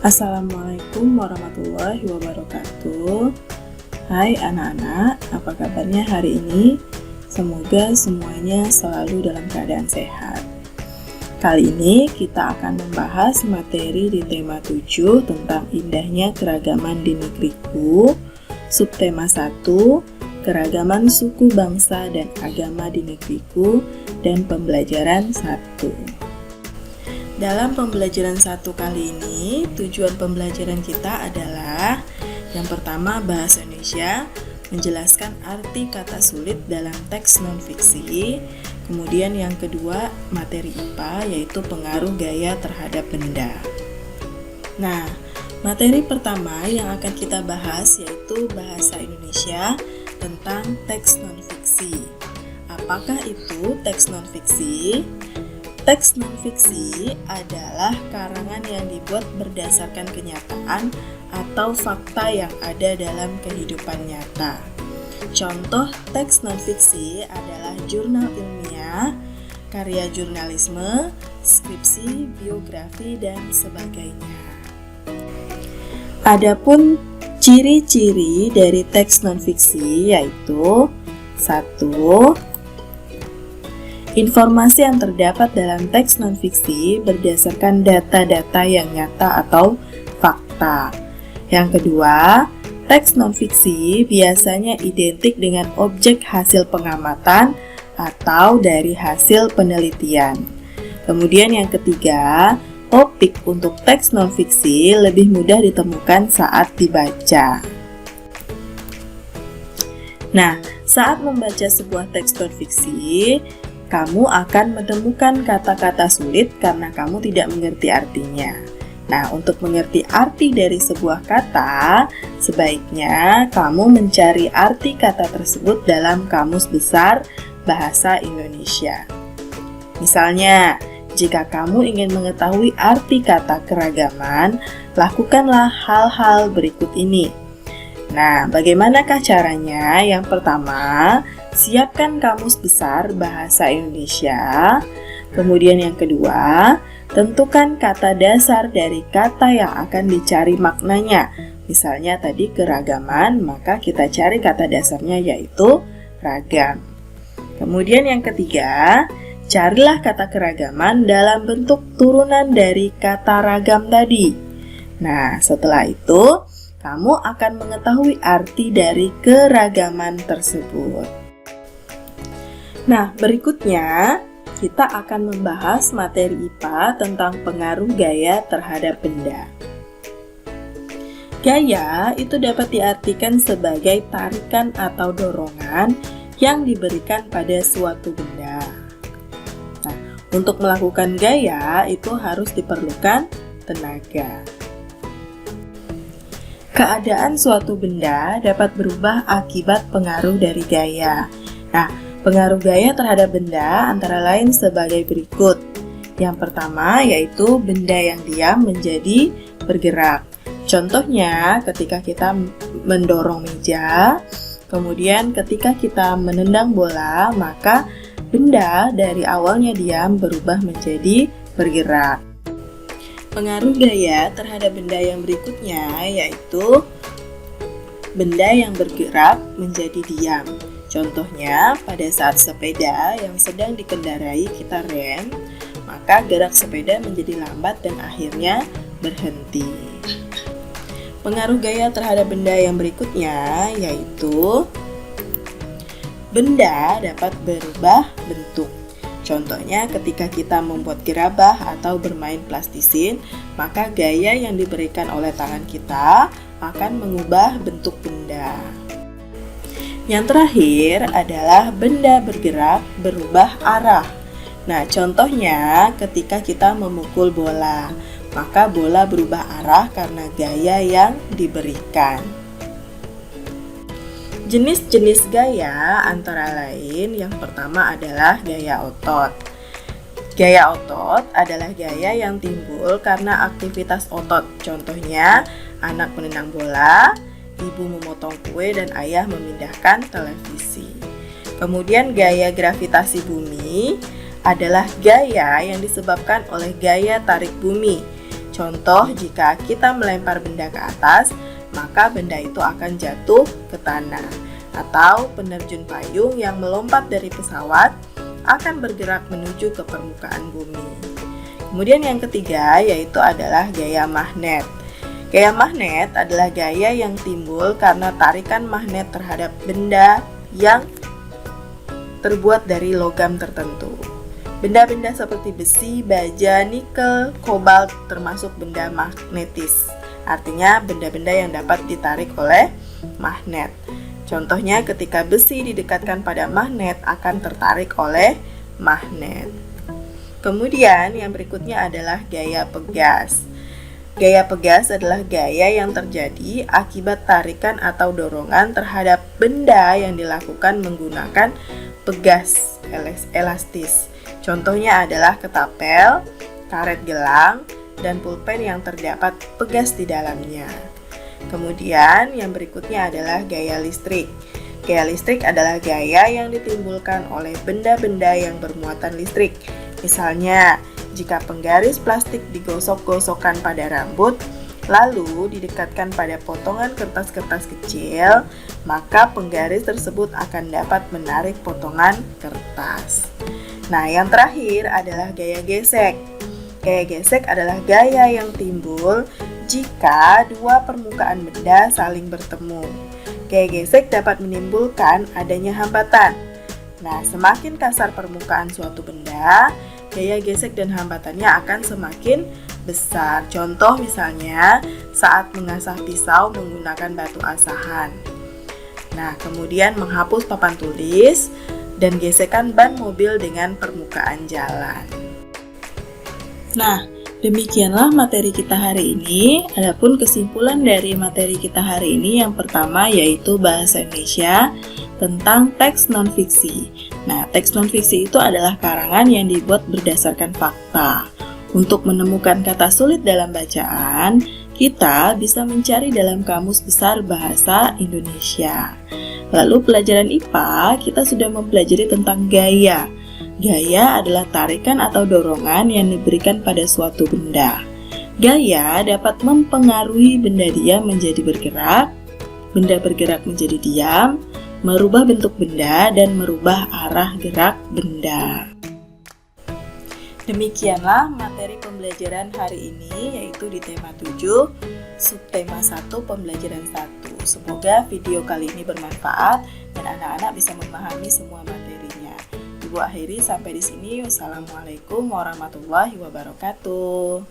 Assalamualaikum warahmatullahi wabarakatuh. Hai anak-anak, apa kabarnya hari ini? Semoga semuanya selalu dalam keadaan sehat. Kali ini kita akan membahas materi di tema 7 tentang indahnya keragaman di negeriku. Subtema 1, keragaman suku bangsa dan agama di negeriku, dan pembelajaran 1. Dalam pembelajaran 1 kali ini, tujuan pembelajaran kita adalah yang pertama bahasa Indonesia, menjelaskan arti kata sulit dalam teks non-fiksi. Kemudian yang kedua, materi IPA, yaitu pengaruh gaya terhadap benda. Nah, materi pertama yang akan kita bahas yaitu bahasa Indonesia tentang teks non-fiksi. Apakah itu teks non-fiksi? Teks non-fiksi adalah karangan yang dibuat berdasarkan kenyataan atau fakta yang ada dalam kehidupan nyata. Contoh teks non-fiksi adalah jurnal ilmiah, karya jurnalisme, skripsi, biografi, dan sebagainya. Adapun ciri-ciri dari teks non-fiksi yaitu 1. Informasi yang terdapat dalam teks non-fiksi berdasarkan data-data yang nyata atau fakta. Yang kedua, teks non-fiksi biasanya identik dengan objek hasil pengamatan atau dari hasil penelitian. Kemudian yang ketiga, topik untuk teks non-fiksi lebih mudah ditemukan saat dibaca. Nah, saat membaca sebuah teks non-fiksi, kamu akan menemukan kata-kata sulit karena kamu tidak mengerti artinya. Nah, untuk mengerti arti dari sebuah kata, sebaiknya kamu mencari arti kata tersebut dalam Kamus Besar Bahasa Indonesia. Misalnya, jika kamu ingin mengetahui arti kata keragaman, lakukanlah hal-hal berikut ini. Nah, bagaimanakah caranya? Yang pertama, siapkan Kamus Besar Bahasa Indonesia. Kemudian yang kedua, tentukan kata dasar dari kata yang akan dicari maknanya. Misalnya tadi keragaman, maka kita cari kata dasarnya yaitu ragam. Kemudian yang ketiga, carilah kata keragaman dalam bentuk turunan dari kata ragam tadi. Nah, setelah itu, kamu akan mengetahui arti dari keragaman tersebut. Nah, berikutnya kita akan membahas materi IPA tentang pengaruh gaya terhadap benda. Gaya itu dapat diartikan sebagai tarikan atau dorongan yang diberikan pada suatu benda. Nah, untuk melakukan gaya itu harus diperlukan tenaga. Keadaan suatu benda dapat berubah akibat pengaruh dari gaya. Nah, pengaruh gaya terhadap benda antara lain sebagai berikut. Yang pertama yaitu benda yang diam menjadi bergerak. Contohnya ketika kita mendorong meja, kemudian ketika kita menendang bola, maka benda dari awalnya diam berubah menjadi bergerak. Pengaruh gaya terhadap benda yang berikutnya yaitu benda yang bergerak menjadi diam. Contohnya, pada saat sepeda yang sedang dikendarai kita rem, maka gerak sepeda menjadi lambat dan akhirnya berhenti. Pengaruh gaya terhadap benda yang berikutnya yaitu benda dapat berubah bentuk. Contohnya, ketika kita membuat gerabah atau bermain plastisin, maka gaya yang diberikan oleh tangan kita akan mengubah bentuk benda. Yang terakhir adalah benda bergerak berubah arah. Nah, contohnya ketika kita memukul bola, maka bola berubah arah karena gaya yang diberikan. Jenis-jenis gaya antara lain yang pertama adalah gaya otot. Gaya otot adalah gaya yang timbul karena aktivitas otot. Contohnya, anak menendang bola, ibu memotong kue, dan ayah memindahkan televisi. Kemudian gaya gravitasi bumi adalah gaya yang disebabkan oleh gaya tarik bumi. Contoh, jika kita melempar benda ke atas, maka benda itu akan jatuh ke tanah. Atau penerjun payung yang melompat dari pesawat akan bergerak menuju ke permukaan bumi. Kemudian yang ketiga yaitu adalah gaya magnet. Gaya magnet adalah gaya yang timbul karena tarikan magnet terhadap benda yang terbuat dari logam tertentu. Benda-benda seperti besi, baja, nikel, kobalt termasuk benda magnetis. Artinya benda-benda yang dapat ditarik oleh magnet. Contohnya ketika besi didekatkan pada magnet akan tertarik oleh magnet. Kemudian yang berikutnya adalah gaya pegas. Gaya pegas adalah gaya yang terjadi akibat tarikan atau dorongan terhadap benda yang dilakukan menggunakan pegas elastis. Contohnya adalah ketapel, karet gelang, dan pulpen yang terdapat pegas di dalamnya. Kemudian yang berikutnya adalah gaya listrik. Gaya listrik adalah gaya yang ditimbulkan oleh benda-benda yang bermuatan listrik. Misalnya, jika penggaris plastik digosok-gosokkan pada rambut, lalu didekatkan pada potongan kertas-kertas kecil, maka penggaris tersebut akan dapat menarik potongan kertas. Nah, yang terakhir adalah gaya gesek. Gaya gesek adalah gaya yang timbul jika dua permukaan benda saling bertemu. Gaya gesek dapat menimbulkan adanya hambatan. Nah, semakin kasar permukaan suatu benda, gaya gesek dan hambatannya akan semakin besar. Contoh misalnya saat mengasah pisau menggunakan batu asahan. Nah, kemudian menghapus papan tulis dan gesekan ban mobil dengan permukaan jalan. Nah, demikianlah materi kita hari ini. Adapun kesimpulan dari materi kita hari ini yang pertama yaitu bahasa Indonesia tentang teks non-fiksi. Nah, teks non-fiksi itu adalah karangan yang dibuat berdasarkan fakta. Untuk menemukan kata sulit dalam bacaan, kita bisa mencari dalam Kamus Besar Bahasa Indonesia. Lalu pelajaran IPA, kita sudah mempelajari tentang gaya. Gaya adalah tarikan atau dorongan yang diberikan pada suatu benda. Gaya dapat mempengaruhi benda diam menjadi bergerak, benda bergerak menjadi diam, merubah bentuk benda, dan merubah arah gerak benda. Demikianlah materi pembelajaran hari ini, yaitu di tema 7, subtema 1, pembelajaran 1. Semoga video kali ini bermanfaat dan anak-anak bisa memahami semua materinya. Ibu akhiri sampai di sini. Wassalamualaikum warahmatullahi wabarakatuh.